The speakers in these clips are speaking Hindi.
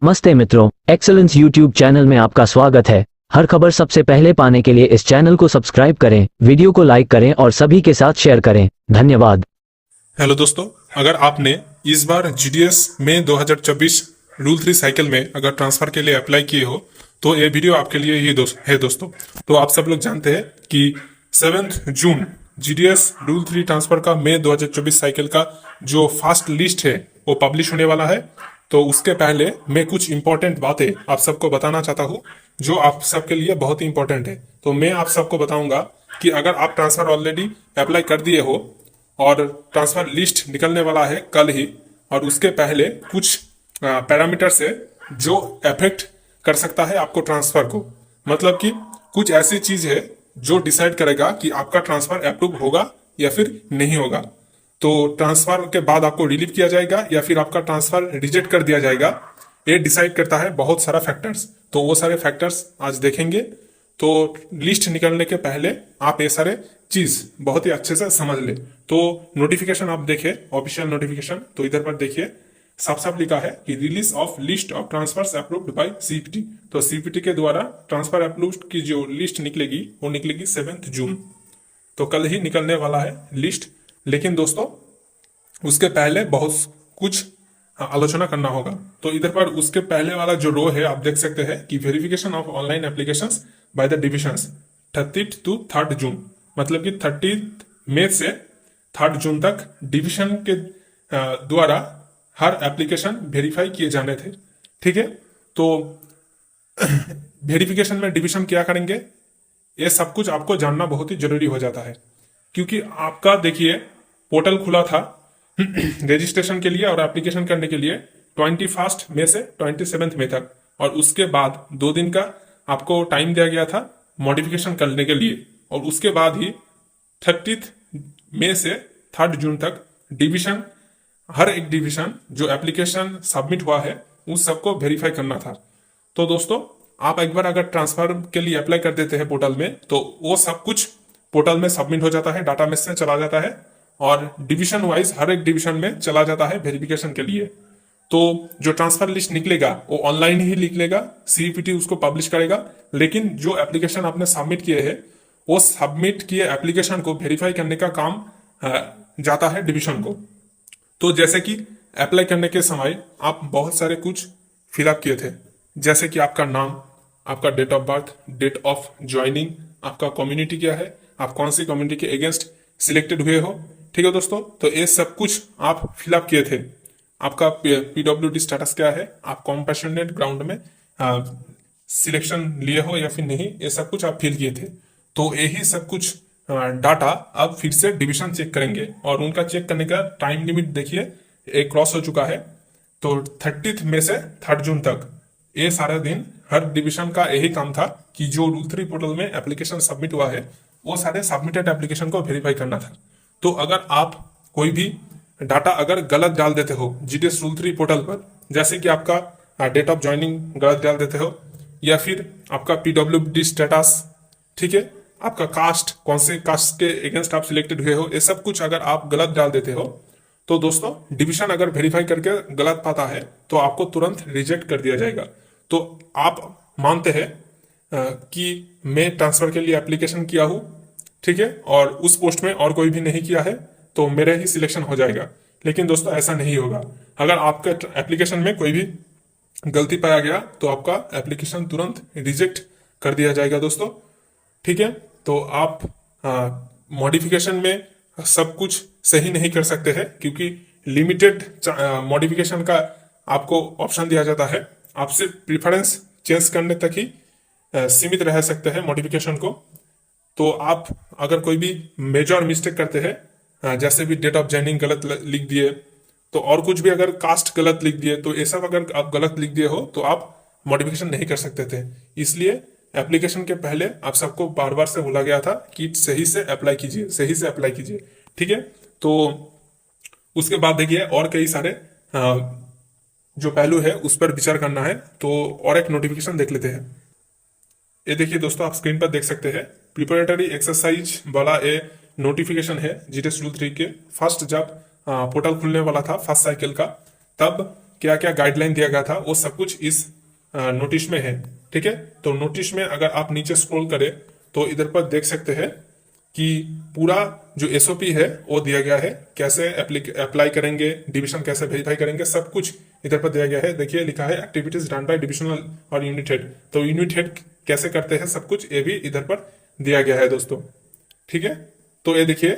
नमस्ते मित्रों, एक्सेलेंस यूट्यूब चैनल में आपका स्वागत है। हर खबर सबसे पहले पाने के लिए इस चैनल को सब्सक्राइब करें, वीडियो को लाइक करें और सभी के साथ शेयर करें। धन्यवाद। हेलो दोस्तों, अगर आपने इस बार जीडीएस में 2024 रूल 3 साइकिल में अगर ट्रांसफर के लिए अप्लाई किए हो तो ये वीडियो आपके लिए ही है दोस्तों। तो आप सब लोग जानते हैं कि 7 जून जीडीएस रूल 3 ट्रांसफर का मई 2024 साइकिल का जो फास्ट लिस्ट है वो पब्लिश होने वाला है। तो उसके पहले मैं कुछ इंपॉर्टेंट बातें आप सबको बताना चाहता हूँ जो आप सबके लिए बहुत ही इंपॉर्टेंट है। तो मैं आप सबको बताऊंगा कि अगर आप ट्रांसफर ऑलरेडी अप्लाई कर दिए हो और ट्रांसफर लिस्ट निकलने वाला है कल ही, और उसके पहले कुछ पैरामीटर्स है जो अफेक्ट कर सकता है आपको ट्रांसफर को। मतलब कि कुछ ऐसी चीज है जो डिसाइड करेगा कि आपका ट्रांसफर अप्रूव होगा या फिर नहीं होगा। तो ट्रांसफर के बाद आपको रिलीव किया जाएगा या फिर आपका ट्रांसफर रिजेक्ट कर दिया जाएगा, ये डिसाइड करता है बहुत सारा फैक्टर्स। तो वो सारे फैक्टर्स आज देखेंगे। तो लिस्ट निकलने के पहले आप ये सारे चीज बहुत ही अच्छे से समझ ले। तो नोटिफिकेशन आप देखे, ऑफिशियल नोटिफिकेशन, तो इधर पर देखिए साफ साफ लिखा है कि release of list of transfers approved by CPT. तो सीपीटी के द्वारा ट्रांसफर अप्रूव्ड की जो लिस्ट निकलेगी वो निकलेगी 7 जून। तो कल ही निकलने वाला है लिस्ट। लेकिन दोस्तों उसके पहले बहुत कुछ आलोचना करना होगा। तो इधर पर उसके पहले वाला जो रो है आप देख सकते हैं कि verification of online applications by the divisions 30 to 3 जून, मतलब कि 30 मई से 3 जून तक डिवीजन के द्वारा हर एप्लीकेशन वेरीफाई किए जाने थे। ठीक है, तो वेरिफिकेशन में डिवीजन क्या करेंगे ये सब कुछ आपको जानना बहुत ही जरूरी हो जाता है। क्योंकि आपका देखिए पोर्टल खुला था रजिस्ट्रेशन के लिए और एप्लीकेशन करने के लिए 21 मई से 27 मई तक, और उसके बाद 2 दिन का आपको टाइम दिया गया था मॉडिफिकेशन करने के लिए। और उसके बाद ही 30 मई से 3 जून तक डिवीजन, हर एक डिवीजन जो एप्लीकेशन सबमिट हुआ है उस सबको वेरीफाई करना था। तो दोस्तों आप एक बार अगर ट्रांसफर के लिए अप्लाई कर देते हैं पोर्टल में तो वो सब कुछ पोर्टल में सबमिट हो जाता है, डाटाबेस में चला जाता है और डिवीजन वाइज हर एक डिवीजन में चला जाता है वेरिफिकेशन के लिए। तो जो ट्रांसफर लिस्ट निकलेगा वो ऑनलाइन ही निकलेगा, सीपीटी उसको पब्लिश करेगा। लेकिन जो एप्लीकेशन आपने सबमिट किए हैं वो सबमिट किए एप्लीकेशन को वेरीफाई करने का काम जाता है डिवीजन को। तो जैसे कि अप्लाई करने के समय आप बहुत सारे कुछ फिलअप किए थे, जैसे कि आपका नाम, आपका date of birth, date of joining, आपका कम्युनिटी क्या है, आप कौन सी कम्युनिटी के अगेंस्ट सिलेक्टेड हुए हो। ठीक है दोस्तों, तो ये सब कुछ आप फिलअप किए थे। आपका पीडब्ल्यूडी स्टेटस क्या है, आप कॉम्पैशनेट ग्राउंड में सिलेक्शन लिए हो या फिर नहीं, ये सब कुछ आप फिल किए थे। तो यही सब कुछ डाटा अब फिर से डिवीजन चेक करेंगे और उनका चेक करने का टाइम लिमिट देखिए एक क्रॉस हो चुका है। तो 30 मई से 3 जून तक ये सारा दिन हर डिवीजन का यही काम था कि जो रूल 3 पोर्टल में एप्लीकेशन सबमिट हुआ है वो सारे सबमिटेड एप्लीकेशन को वेरीफाई करना था। तो अगर आप कोई भी डाटा अगर गलत डाल देते हो जीडीएस रूल 3 पोर्टल पर, जैसे कि आपका डेट ऑफ ज्वाइनिंग गलत डाल देते हो या फिर आपका पीडब्ल्यूडी स्टेटस, ठीक है, आपका कास्ट, कौन से कास्ट के अगेंस्ट आप सिलेक्टेड हुए हो, ये सब कुछ अगर आप गलत डाल देते हो तो दोस्तों डिवीजन अगर वेरीफाई करके गलत पाता है तो आपको तुरंत रिजेक्ट कर दिया जाएगा। तो आप मानते हैं कि मैं ट्रांसफर के लिए एप्लीकेशन किया हूं, ठीक है, और उस पोस्ट में और कोई भी नहीं किया है तो मेरे ही सिलेक्शन हो जाएगा। लेकिन दोस्तों ऐसा नहीं होगा। अगर आपके एप्लीकेशन में कोई भी गलती पाया गया तो आपका एप्लीकेशन तुरंत रिजेक्ट कर दिया जाएगा दोस्तों। ठीक है, तो आप मॉडिफिकेशन में सब कुछ सही नहीं कर सकते हैं क्योंकि लिमिटेड मॉडिफिकेशन का आपको ऑप्शन दिया जाता है। आप सिर्फ प्रिफरेंस चेंज करने तक ही सीमित रह सकते हैं मॉडिफिकेशन को। तो आप अगर कोई भी मेजर मिस्टेक करते हैं, जैसे भी डेट ऑफ ज्वाइनिंग गलत लिख दिए, तो और कुछ भी अगर कास्ट गलत लिख दिए, तो ये सब अगर आप गलत लिख दिए हो तो आप मॉडिफिकेशन नहीं कर सकते थे। इसलिए एप्लीकेशन के पहले आप सबको बार बार से बोला गया था कि सही से अप्लाई कीजिए, सही से अप्लाई कीजिए। ठीक है, तो उसके बाद देखिए और कई सारे जो पहलू है उस पर विचार करना है। तो और एक नोटिफिकेशन देख लेते हैं। ये देखिए दोस्तों, आप स्क्रीन पर देख सकते हैं प्रिपरेटरी एक्सरसाइज वाला ये नोटिफिकेशन है जीडीएस रूल 3 के। फर्स्ट जब पोर्टल खुलने वाला था फर्स्ट साइकिल का, तब क्या क्या गाइडलाइन दिया गया था वो सब कुछ इस नोटिस में है। ठीक है, तो नोटिस में अगर आप नीचे स्क्रॉल करें तो इधर पर देख सकते हैं कि पूरा जो एसओपी है वो दिया गया है, कैसे अप्लाई करेंगे, डिवीजन कैसे वेरीफाई करेंगे, सब कुछ इधर पर दिया गया है। देखिए लिखा है एक्टिविटीज डन बाय डिविजनल और यूनिट हेड, तो यूनिट हेड कैसे करते हैं सब कुछ ये भी इधर पर दिया गया है दोस्तों। ठीक है, तो ये देखिए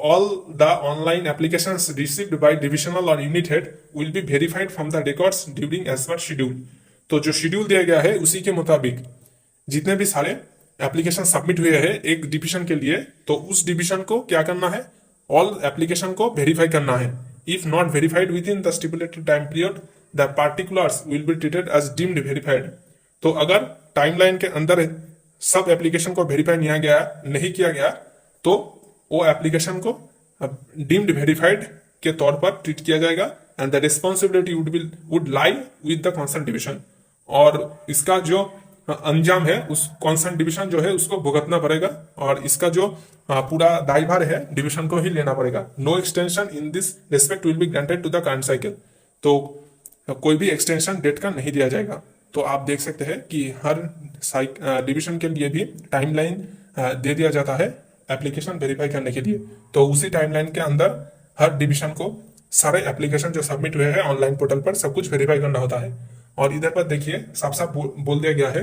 all the online applications received by divisional or unit head will be verified from the records during as per schedule। तो जो शेड्यूल दिया गया है उसी के मुताबिक जितने भी सारे एप्लीकेशन सबमिट हुए हैं एक डिवीजन के लिए, तो उस डिवीजन को क्या करना है, ऑल एप्लीकेशन को वेरीफाई करना है। If not verified within the stipulated time period the particulars will be treated as deemed verified. तो अगर टाइमलाइन के अंदर सब एप्लीकेशन को वेरीफाई नहीं किया गया तो वो एप्लीकेशन को डीम्ड वेरीफाइड के तौर पर ट्रीट किया जाएगा and the responsibility would lie with the concern division. और इसका जो अंजाम है उस कॉन्सर्न डिवीजन जो है उसको भुगतना पड़ेगा और इसका जो पूरा दायभार है डिवीजन को ही लेना पड़ेगा। No extension in this respect will be granted to the current cycle. तो कोई भी एक्सटेंशन डेट का नहीं दिया जाएगा। तो आप देख सकते हैं कि हर डिवीजन के लिए भी टाइमलाइन दे दिया जाता है एप्लीकेशन वेरीफाई करने के लिए। तो उसी टाइमलाइन के अंदर हर डिवीजन को सारे एप्लीकेशन जो सबमिट हुए हैं ऑनलाइन पोर्टल पर सब कुछ वेरीफाई करना होता है। और इधर पर देखिए साफ साफ बोल दिया गया है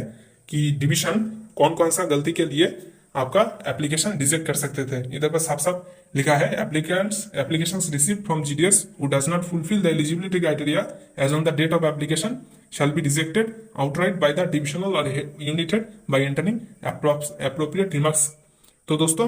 कि डिवीजन कौन कौन सा गलती के लिए आपका एप्लीकेशन रिजेक्ट कर सकते थे। इधर पर साफ साफ लिखा है applications received from GDS who does not fulfil the eligibility criteria as on the date of application shall be rejected outright by the divisional or unit head by entering appropriate remarks। तो दोस्तों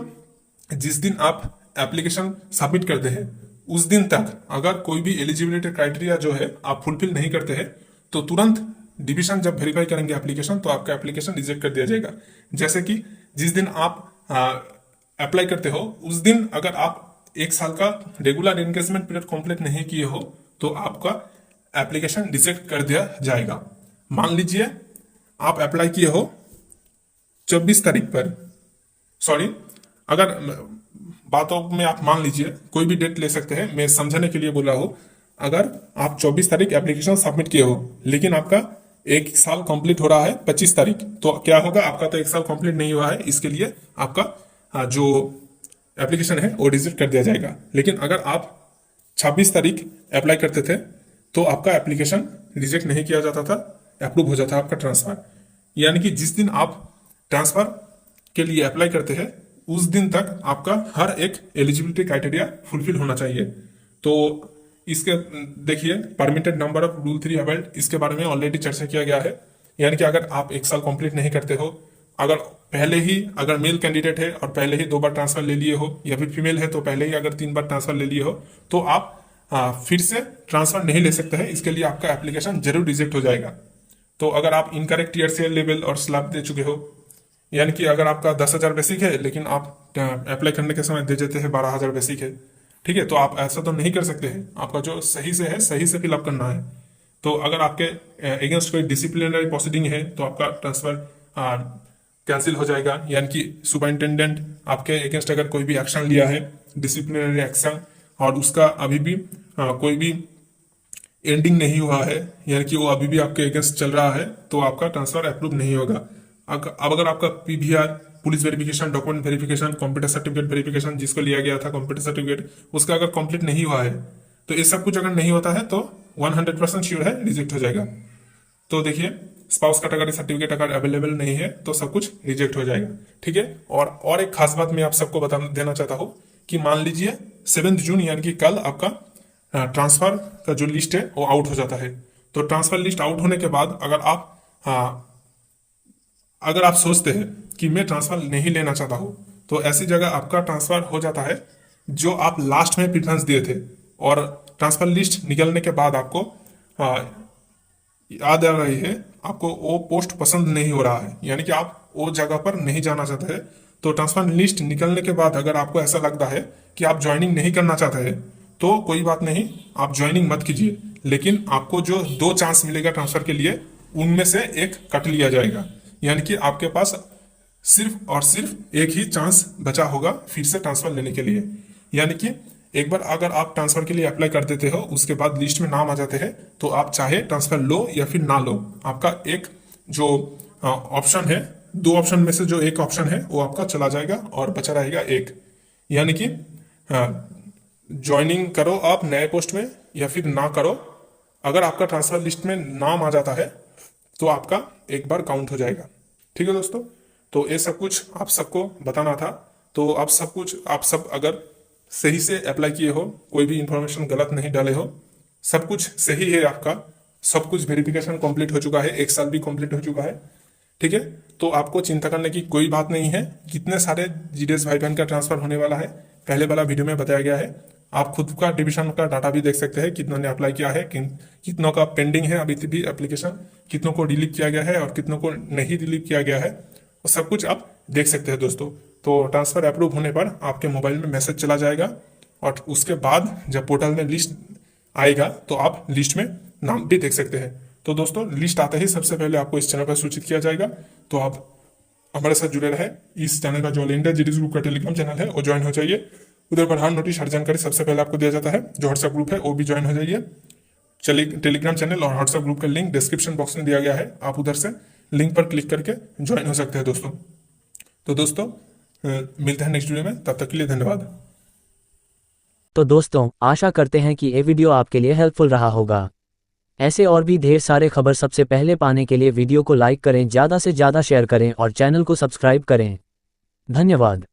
जिस दिन आप एप्लीकेशन सबमिट करते हैं उस दिन तक अगर कोई भी एलिजिबिलिटी क्राइटेरिया जो है आप फुलफिल नहीं करते हैं तो तुरंत डिवीजन जब वेरीफाई करेंगे एप्लीकेशन तो आपका एप्लीकेशन रिजेक्ट कर दिया जाएगा। जैसे कि जिस दिन आप अप्लाई करते हो उस दिन अगर आप 1 साल का रेगुलर एंगेजमेंट पीरियड कंप्लीट नहीं किए हो तो आपका एप्लीकेशन रिजेक्ट कर दिया जाएगा। मान लीजिए आप अप्लाई किए हो 24 तारीख पर, सॉरी अगर बातों में आप मान लीजिए कोई भी डेट ले सकते हैं, मैं समझाने के लिए बोल रहा हूं। अगर आप 24 तारीख एप्लीकेशन सबमिट किए हो लेकिन आपका 1 साल कंप्लीट हो रहा है 25 तारीख, तो क्या होगा, आपका तो 1 साल कंप्लीट नहीं हुआ है, इसके लिए आपका जो एप्लीकेशन है वो रिजेक्ट कर दिया जाएगा। लेकिन अगर आप 26 तारीख अप्लाई करते थे तो आपका एप्लीकेशन रिजेक्ट नहीं किया जाता था, अप्रूव हो जाता आपका ट्रांसफर। यानी कि जिस दिन आप ट्रांसफर के लिए अप्लाई करते हैं उस दिन तक आपका हर एक एलिजिबिलिटी क्राइटेरिया फुलफिल होना चाहिए। तो इसके देखिए permitted number of rule 3 availed, इसके बारे में ऑलरेडी चर्चा किया गया है। यानी कि अगर आप 1 साल कंप्लीट नहीं करते हो, अगर पहले ही अगर मेल कैंडिडेट है और पहले ही 2 बार ट्रांसफर ले लिए हो, या फिर फीमेल है तो पहले ही अगर 3 बार ट्रांसफर ले लिए हो, तो आप फिर से ट्रांसफर नहीं ले सकते हैं। इसके लिए आपका एप्लीकेशन जरूर रिजेक्ट हो जाएगा। तो अगर आप इनकरेक्ट ईयर सेल लेवल और स्लैब दे चुके हो, यानी कि अगर आपका 10,000 बेसिक है लेकिन आप अप्लाई करने के समय दे देते हैं 12,000 बेसिक है, ठीक है, तो आप ऐसा तो नहीं कर सकते हैं। आपका जो सही से है सही से फिलअप करना है। तो अगर आपके अगेंस्ट कोई डिसिप्लिनरी प्रोसीडिंग है तो आपका ट्रांसफर कैंसिल हो जाएगा। यानी कि सुपरिंटेंडेंट आपके अगेंस्ट अगर कोई भी एक्शन लिया है डिसिप्लिनरी एक्शन और उसका अभी भी कोई भी एंडिंग नहीं हुआ है, यानी कि वो अभी भी आपके अगेंस्ट चल रहा है, तो आपका ट्रांसफर अप्रूव नहीं होगा। अब अगर आपका PVR, police verification, document verification, computer certificate verification जिसको लिया गया था कंप्यूटर सर्टिफिकेट, उसका अगर कंप्लीट नहीं हुआ है तो ये सब कुछ अगर नहीं होता है तो 100% श्योर है रिजेक्ट हो जाएगा। तो देखिए स्पाउस कैटेगरी सर्टिफिकेट अगर अवेलेबल नहीं है तो सब कुछ रिजेक्ट हो जाएगा। ठीक है, और एक खास बात मैं आप सबको बता देना चाहता हूँ कि मान लीजिए 7 जून यानी कि कल आपका ट्रांसफर का जो लिस्ट है वो आउट हो जाता है। तो ट्रांसफर लिस्ट आउट होने के बाद अगर आप सोचते हैं कि मैं ट्रांसफर नहीं लेना चाहता हूं, तो ऐसी जगह आपका ट्रांसफर हो जाता है जो आप लास्ट में प्रेफरेंस दिए थे, और ट्रांसफर लिस्ट निकलने के बाद आपको याद आ रही है आपको वो पोस्ट पसंद नहीं हो रहा है, यानी कि आप वो जगह पर नहीं जाना चाहते हैं। तो ट्रांसफर लिस्ट निकलने के बाद अगर आपको ऐसा लगता है कि आप ज्वाइनिंग नहीं करना चाहते हैं तो कोई बात नहीं, आप ज्वाइनिंग मत कीजिए। लेकिन आपको जो 2 चांस मिलेगा ट्रांसफर के लिए उनमें से एक कट लिया जाएगा, यानी कि आपके पास सिर्फ और सिर्फ एक ही चांस बचा होगा फिर से ट्रांसफर लेने के लिए। यानी कि एक बार अगर आप ट्रांसफर के लिए अप्लाई कर देते हो, उसके बाद लिस्ट में नाम आ जाते हैं, तो आप चाहे ट्रांसफर लो या फिर ना लो, आपका एक जो ऑप्शन है, दो ऑप्शन में से जो एक ऑप्शन है वो आपका चला जाएगा और बचा रहेगा एक। यानी कि ज्वाइनिंग करो आप नए पोस्ट में या फिर ना करो, अगर आपका ट्रांसफर लिस्ट में नाम आ जाता है तो आपका एक बार काउंट हो जाएगा। ठीक है दोस्तों, तो ये सब कुछ आप सबको बताना था। तो आप सब अगर सही से अप्लाई किए हो, कोई भी इंफॉर्मेशन गलत नहीं डाले हो, सब कुछ सही है, आपका सब कुछ वेरिफिकेशन कंप्लीट हो चुका है, एक साल भी कंप्लीट हो चुका है। ठीक है, तो आपको चिंता करने की कोई बात नहीं है। कितने सारे जीडीएस भाई बहन का ट्रांसफर होने वाला है पहले वाला वीडियो में बताया गया है। आप खुद का डिवीजन का डाटा भी देख सकते हैं, कितनों ने अप्लाई किया है, कितनों का पेंडिंग है अभी भी एप्लीकेशन, कितनों को डिलीट किया गया है और कितनों को नहीं डिलीट किया गया है, वो सब कुछ आप देख सकते हैं दोस्तों। तो ट्रांसफर अप्रूव होने पर आपके मोबाइल में मैसेज चला जाएगा और उसके बाद जब पोर्टल में लिस्ट आएगा तो आप लिस्ट में नाम भी देख सकते हैं। तो दोस्तों, लिस्ट आते ही सबसे पहले आपको इस चैनल पर सूचित किया जाएगा, तो आप हमारे साथ जुड़े रहे। इस चैनल का जो लिंक है, जीडीएस ग्रुप का टेलीग्राम चैनल है, वो ज्वाइन हो जाइए। उधर पर हर नोटिस, हर जानकारी सबसे पहले आपको दिया जाता है। जो व्हाट्सएप ग्रुप है वो भी ज्वाइन हो जाइए। चलिए, टेलीग्राम चैनल और व्हाट्सएप ग्रुप का लिंक डिस्क्रिप्शन बॉक्स में दिया गया है, आप उधर से लिंक पर क्लिक करके ज्वाइन हो सकते हैं दोस्तों। तो दोस्तों, मिलते हैं नेक्स्ट वीडियो में, तब तक के लिए धन्यवाद। तो दोस्तों, आशा करते हैं कि ये वीडियो आपके लिए हेल्पफुल रहा होगा। ऐसे और भी ढेर सारे खबर सबसे पहले पाने के लिए वीडियो को लाइक करें, ज़्यादा से ज़्यादा शेयर करें और चैनल को सब्सक्राइब करें। धन्यवाद।